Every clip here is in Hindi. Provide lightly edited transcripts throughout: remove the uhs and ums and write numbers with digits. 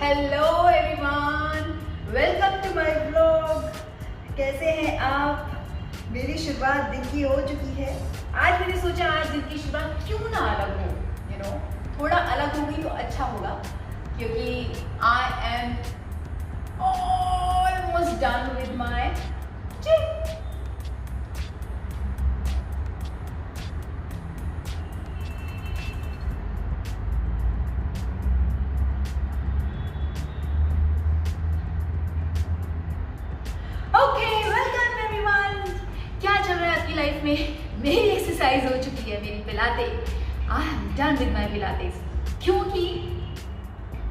Hello everyone, welcome to my blog. कैसे हैं आप? मेरी शुरुआत दिन की हो चुकी है। आज मैंने सोचा आज दिन की शुरुआत क्यों ना अलग हो, थोड़ा अलग होगी तो अच्छा होगा, क्योंकि I am almost done with my gym. Life में मेरी एक्सरसाइज हो चुकी है, मेरी पिलाते। I am done with my Pilates, क्योंकि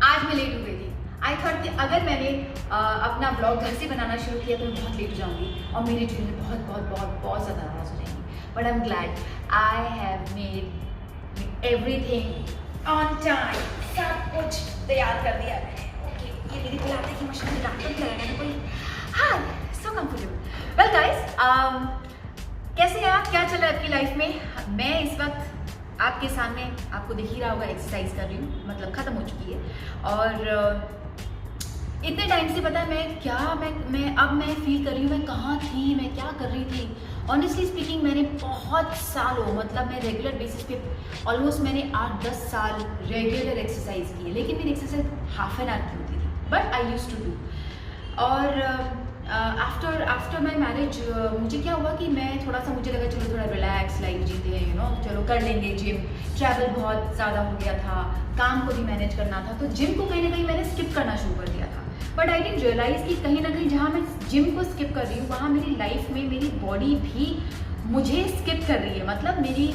आज मैं लेट हो गई थी। आई थॉट कि अगर मैंने अपना ब्लॉग घर से बनाना शुरू किया तो मैं बहुत लेट हो जाऊंगी और मेरे जिम में बहुत बहुत बहुत बहुत ज़्यादा नाराज हो जाएंगी। But I am glad I have made everything on time. सब कुछ तैयार कर दिया मैंने। ओके, ये मेरी पिलाते की मशीन में लैपटॉप लगाना कोई। हाँ, सो कंफर्टेबल। वेल गाइस, कैसे हैं आप? क्या चल रहा है आपकी लाइफ में? मैं इस वक्त आपके सामने, आपको दिख ही रहा होगा, एक्सरसाइज कर रही हूँ, मतलब ख़त्म हो चुकी है। और इतने टाइम से पता है मैं फील कर रही हूँ मैं कहाँ थी, मैं क्या कर रही थी। ऑनेस्टली स्पीकिंग, मैंने बहुत सालों, मतलब मैं रेगुलर बेसिस पे ऑलमोस्ट मैंने 8-10 साल रेगुलर एक्सरसाइज की है, लेकिन मेरी एक्सरसाइज हाफ एन आवर की होती थी, but I used to do. और आफ्टर माई मैरिज मुझे क्या हुआ कि मैं मुझे लगा चलो थोड़ा रिलैक्स लाइफ जीते हैं, चलो कर लेंगे जिम। ट्रैवल बहुत ज़्यादा हो गया था, काम को भी मैनेज करना था, तो जिम को कहीं ना कहीं मैंने स्किप करना शुरू कर दिया था। बट आई डिडंट रियलाइज़ कि कहीं ना कहीं जहाँ मैं जिम को स्किप कर रही हूँ, वहाँ मेरी लाइफ में मेरी बॉडी भी मुझे स्किप कर रही है। मतलब मेरी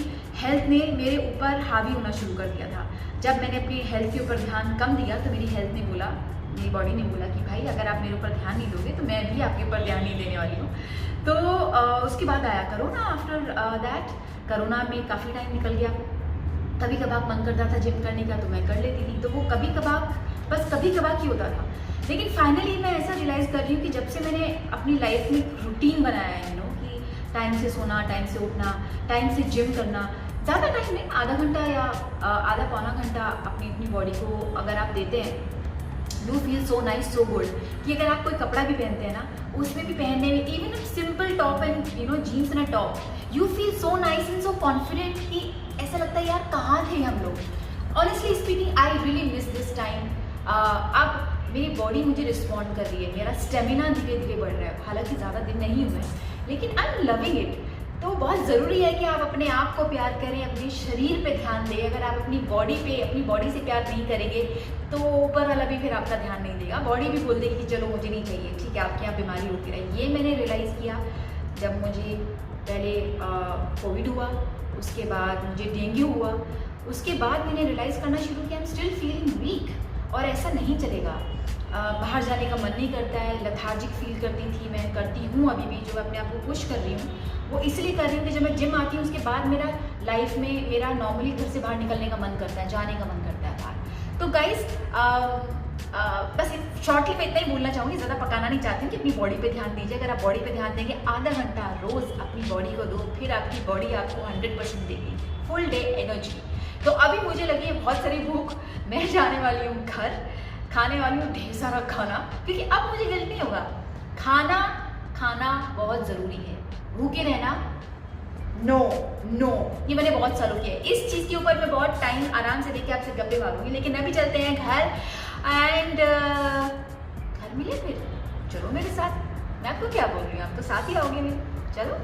हेल्थ ने मेरे ऊपर हावी होना शुरू कर दिया था। जब मैंने अपनी हेल्थ के ऊपर ध्यान कम दिया तो मेरी हेल्थ ने बोला, मेरी बॉडी ने बोला कि भाई अगर आप मेरे ऊपर ध्यान नहीं दोगे तो मैं भी आपके ऊपर ध्यान नहीं देने वाली हूँ। तो उसके बाद आया कोरोना। आफ्टर दैट कोरोना में काफ़ी टाइम निकल गया। कभी कभार मन करता था जिम करने का तो मैं कर लेती थी, तो वो कभी कभार, बस कभी कभार की होता था। लेकिन फाइनली मैं ऐसा रियलाइज़ कर रही हूँ कि जब से मैंने अपनी लाइफ में एक रूटीन बनाया है, कि टाइम से सोना, टाइम से उठना, टाइम से जिम करना, ज़्यादा टाइम नहीं, आधा घंटा या आधा पौना घंटा अपनी बॉडी को अगर आप देते हैं, you feel so nice, so good, कि अगर आप कोई कपड़ा भी पहनते हैं ना, उसमें भी पहनने में, even simple top and jeans and top, you feel so nice and so confident कि ऐसा लगता है यार कहाँ थे हम लोग। Honestly speaking, I really miss this time. अब मेरी बॉडी मुझे रिस्पॉन्ड कर रही है, मेरा स्टेमिना धीरे धीरे बढ़ रहा है। हालांकि ज़्यादा दिन नहीं हुए, लेकिन आई एम लविंग इट। तो बहुत ज़रूरी है कि आप अपने आप को प्यार करें, अपने शरीर पे ध्यान दें। अगर आप अपनी बॉडी से प्यार नहीं करेंगे तो ऊपर वाला भी फिर आपका ध्यान नहीं देगा। बॉडी भी बोल देगी कि चलो मुझे नहीं चाहिए, ठीक है, आपके यहाँ बीमारी होती रही। ये मैंने रियलाइज़ किया जब मुझे पहले कोविड हुआ, उसके बाद मुझे डेंगू हुआ, उसके बाद मैंने रियलाइज़ करना शुरू किया I am still feeling weak, और ऐसा नहीं चलेगा। बाहर जाने का मन नहीं करता है, लथार्जिक फील करती थी मैं, करती हूँ अभी भी। जो अपने आप को पुश कर रही हूँ वो इसलिए कर रही हूँ कि जब मैं जिम आती हूँ उसके बाद मेरा लाइफ में मेरा नॉर्मली घर से बाहर निकलने का मन करता है, जाने का मन करता है बाहर। तो गाइस, बस शॉर्टली मैं इतना ही बोलना चाहूँगी, ज़्यादा पकाना नहीं चाहती हूँ कि अपनी बॉडी पे ध्यान दीजिए। अगर आप बॉडी पे ध्यान देंगे, आधा घंटा रोज़ अपनी बॉडी को दो, फिर आपकी बॉडी आपको 100% देगी, फुल डे एनर्जी। तो अभी मुझे लगी है बहुत सारी भूख, मैं जाने वाली हूँ घर, खाने वाली हूँ ढेर सारा खाना, क्योंकि अब मुझे गिल्ट नहीं होगा। खाना बहुत ज़रूरी है, भूखे रहना नो, ये मैंने बहुत सालों किया है। इस चीज़ के ऊपर मैं बहुत टाइम आराम से देख के आपसे गप्पे मारूंगी, लेकिन अभी चलते हैं घर। एंड घर मिले फिर, चलो मेरे साथ। मैं आपको क्या बोल रही हूँ, आप तो साथ ही आओगे मेरे, चलो।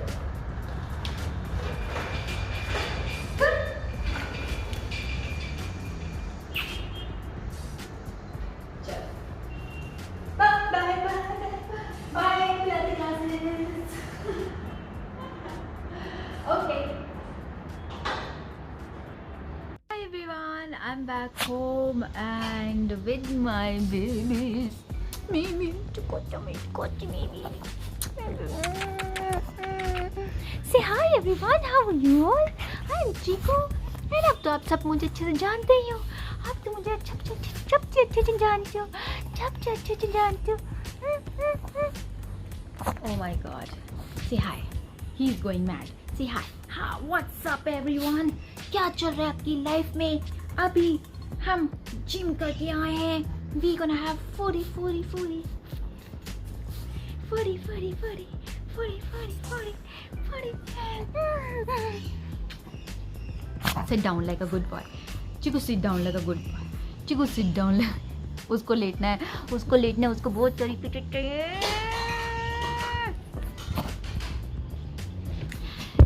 I'm back home and with my babies. Baby, baby. Say hi everyone, how are you all? I'm Chico. And अब तो आप सब मुझे अच्छे से जानते ही हो। आप तो मुझे सबसे अच्छे से जानते हो। Oh my God. Say hi. He's going mad. Say hi. What's up everyone? क्या चल रहा है आपकी लाइफ में? अभी हम जिम करके आए हैं we gonna have footy. Sit down like a good boy. Chiku, sit down like a good boy. Chiku, sit down like... उसको लेटना है, उसको बहुत रिपीटेड चाहिए.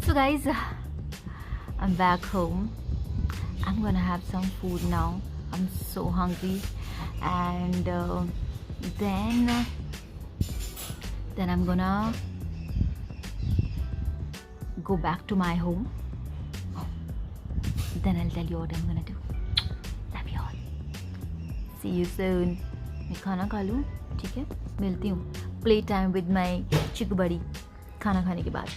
So guys, I'm back home. I'm gonna have some food now. I'm so hungry, and then I'm gonna go back to my home. Then I'll tell you what I'm gonna do. Love you all. See you soon. मैं खाना खा लूँ, ठीक है? मिलती हूँ. Play time with my chikoo बड़ी. खाना खाने के बाद.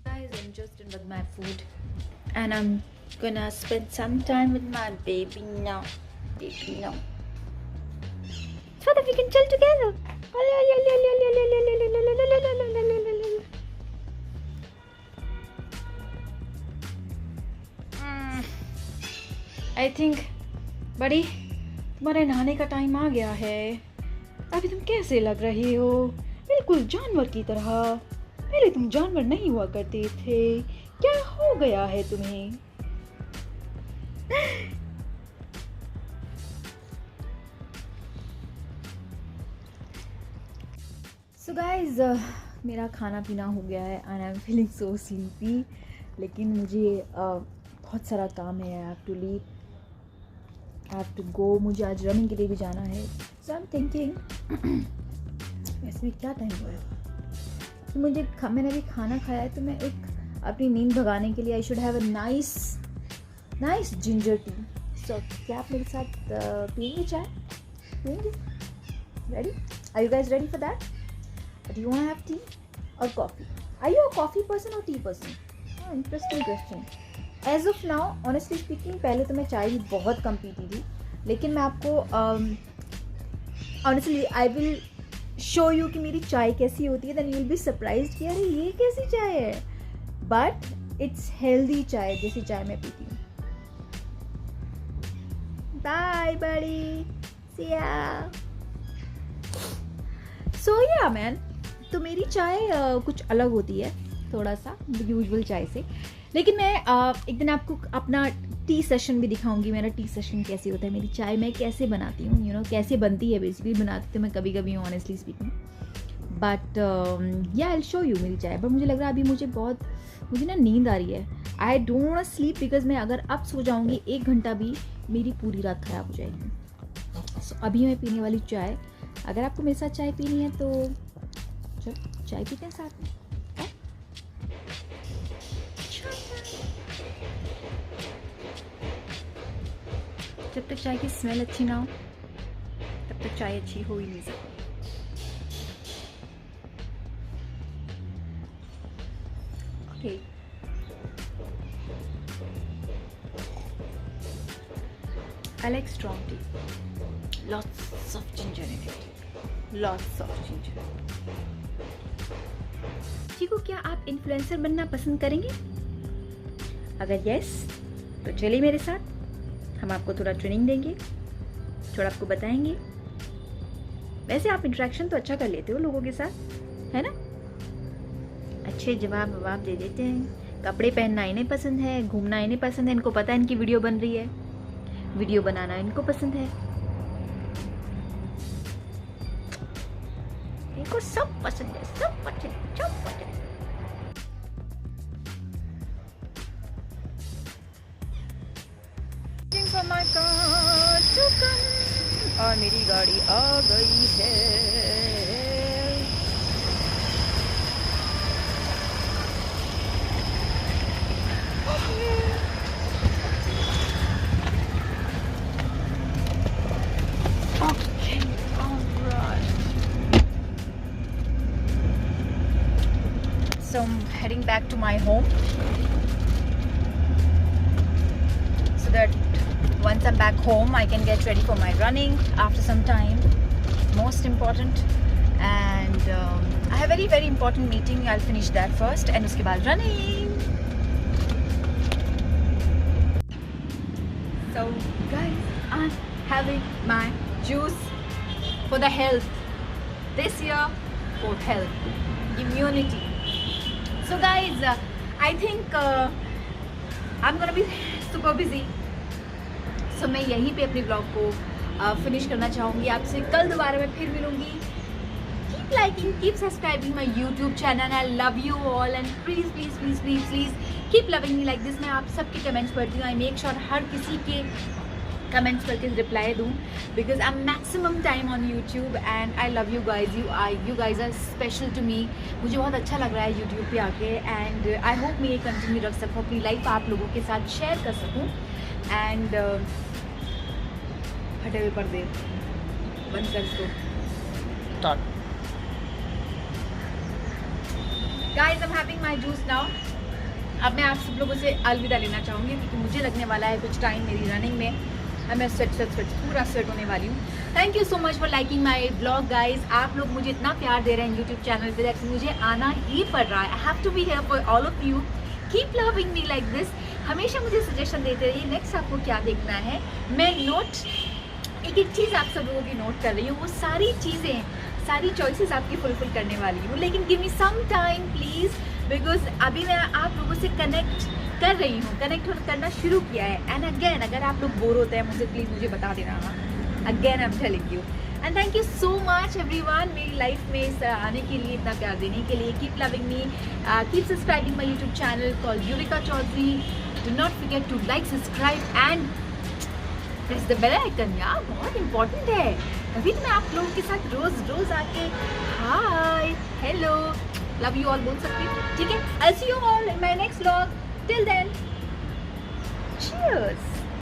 Guys, I'm just done with my food, and I'm gonna spend some time with my baby now. So that we can chill together. I think, बड़ी, तुम्हारे नहाने का टाइम आ गया है. अभी तुम कैसे लग रही हो? बिल्कुल जानवर की तरह. पहले तुम जानवर नहीं हुआ करते थे. क्या हो गया है तुम्हें? So guys, मेरा खाना पीना हो गया है and I'm feeling so sleepy. लेकिन मुझे बहुत सारा काम है. I have to leave. I have to go. मुझे आज रनिंग के लिए भी जाना है. So I'm thinking वैसे भी क्या टाइम हुआ है, तो मैंने अभी खाना खाया है, तो मैं एक अपनी नींद भगाने के लिए I should have a nice ginger tea. So क्या आप मेरे साथ पियेंगे चाय? पियेंगे? Ready? Are you guys ready for that? Do you want to have tea or coffee? Are you a coffee person or tea person? Oh, interesting question. As of now, honestly speaking, पहले तो मैं चाय भी बहुत कम पीती थी, लेकिन मैं आपको honestly I will show you कि मेरी चाय कैसी होती है. Then you will be surprised कि अरे ये कैसी चाय है. But it's healthy चाय, जैसी चाय मैं पीती हूँ. Bye buddy. See ya. So yeah man, तो मेरी चाय कुछ अलग होती है थोड़ा सा यूजुअल चाय से. लेकिन मैं एक दिन आपको अपना टी सेशन भी दिखाऊंगी. मेरा टी सेशन कैसे होता है, मेरी चाय मैं कैसे बनाती हूँ, कैसे बनती है. बेसिकली बनाती तो मैं कभी कभी हूँ ऑनेस्टली स्पीकिंग. बट या आई विल शो यू मेरी चाय. बट मुझे लग रहा है अभी मुझे ना नींद आ रही है. I don't want to sleep because मैं अगर अब सो जाऊँगी 1 घंटा भी, मेरी पूरी रात ख़राब हो जाएगी. सो अभी मैं पीने वाली चाय. अगर आपको मेरे साथ चाय पीनी है तो चलो चाय पीते हैं साथ में. जब तक चाय की स्मेल अच्छी ना हो तब तक चाय अच्छी हो ही नहीं सकती. Okay, I like strong tea. Lots of ginger in it. Lots of ginger. Chiku, क्या आप इन्फ्लुएंसर बनना पसंद करेंगे? अगर यस तो चलिए मेरे साथ. हम आपको थोड़ा ट्रेनिंग देंगे, थोड़ा आपको बताएंगे. वैसे आप इंटरेक्शन तो अच्छा कर लेते हो लोगों के साथ, है ना? अच्छे जवाब दे देते हैं. कपड़े पहनना इन्हें पसंद है, घूमना इन्हें पसंद है. इनको पता है इनकी वीडियो बन रही है, वीडियो बनाना इनको पसंद है. इनको सब पसंद है, सब पसंद. My car to come. और मेरी गाड़ी आ गई है. Okay, alright. So I'm heading back to my home so that once I'm back home I can get ready for my running after some time. Most important. And I have a very important meeting. I'll finish that first and उसके बाद running. So guys, I'm having my juice for the health. This year for health, immunity. So guys, I think I'm gonna be super busy. So मैं यहीं पे अपने ब्लॉग को फिनिश करना चाहूँगी. आपसे कल दोबारा मैं फिर मिलूँगी. Keep liking, keep subscribing my YouTube channel. I love you all and please please please please please keep loving me like this. मैं आप सबके कमेंट्स पढ़ती हूँ. I make sure हर किसी के कमेंट्स करके रिप्लाई दूँ because I'm maximum time on YouTube and I love you guys. You guys are special to me. मुझे बहुत अच्छा लग रहा है YouTube पे आके and I hope मैं ये कंटिन्यू रख सकूँ, अपनी लाइफ आप लोगों के साथ शेयर कर सकूँ. एंड हटे हुए पर्दे बंद कर इसको. Guys, I am having my juice now. अब मैं आप सब लोगों से अलविदा लेना चाहूँगी क्योंकि मुझे लगने वाला है कुछ टाइम मेरी रनिंग में. मैं स्वेट पूरा स्वेट होने वाली हूँ. Thank you so much for liking my blog guys. आप लोग मुझे इतना प्यार दे रहे हैं यूट्यूब चैनल पे दैट मुझे आना ही पड़ रहा है. I have to be here for all of you. Keep loving me like this. हमेशा मुझे सजेशन देते रहिए नेक्स्ट आपको क्या देखना है. मैं नोट एक एक चीज़ आप सब लोगों की नोट कर रही हूँ. वो सारी चीज़ें, सारी चॉइसेस आपकी फुलफिल करने वाली हूँ. लेकिन give me some time please because अभी मैं आप लोगों से कनेक्ट कर रही हूँ, कनेक्ट करना शुरू किया है. एंड अगेन अगर आप लोग बोर होते हैं मुझे प्लीज़ मुझे बता देना. Again I am telling you. And thank you so much everyone मेरी लाइफ में इस आने के लिए, इतना प्यार देने के लिए. Keep loving me, keep subscribing my YouTube channel called Yuvika Chaudhary. Do not forget to like, subscribe and press the bell icon. यार बहुत इंपॉर्टेंट है. तभी तो मैं आप लोगों के साथ रोज आके hi hello love you all बोल सकती हूँ. ठीक है, I see you all in my next vlog. Till then, cheers.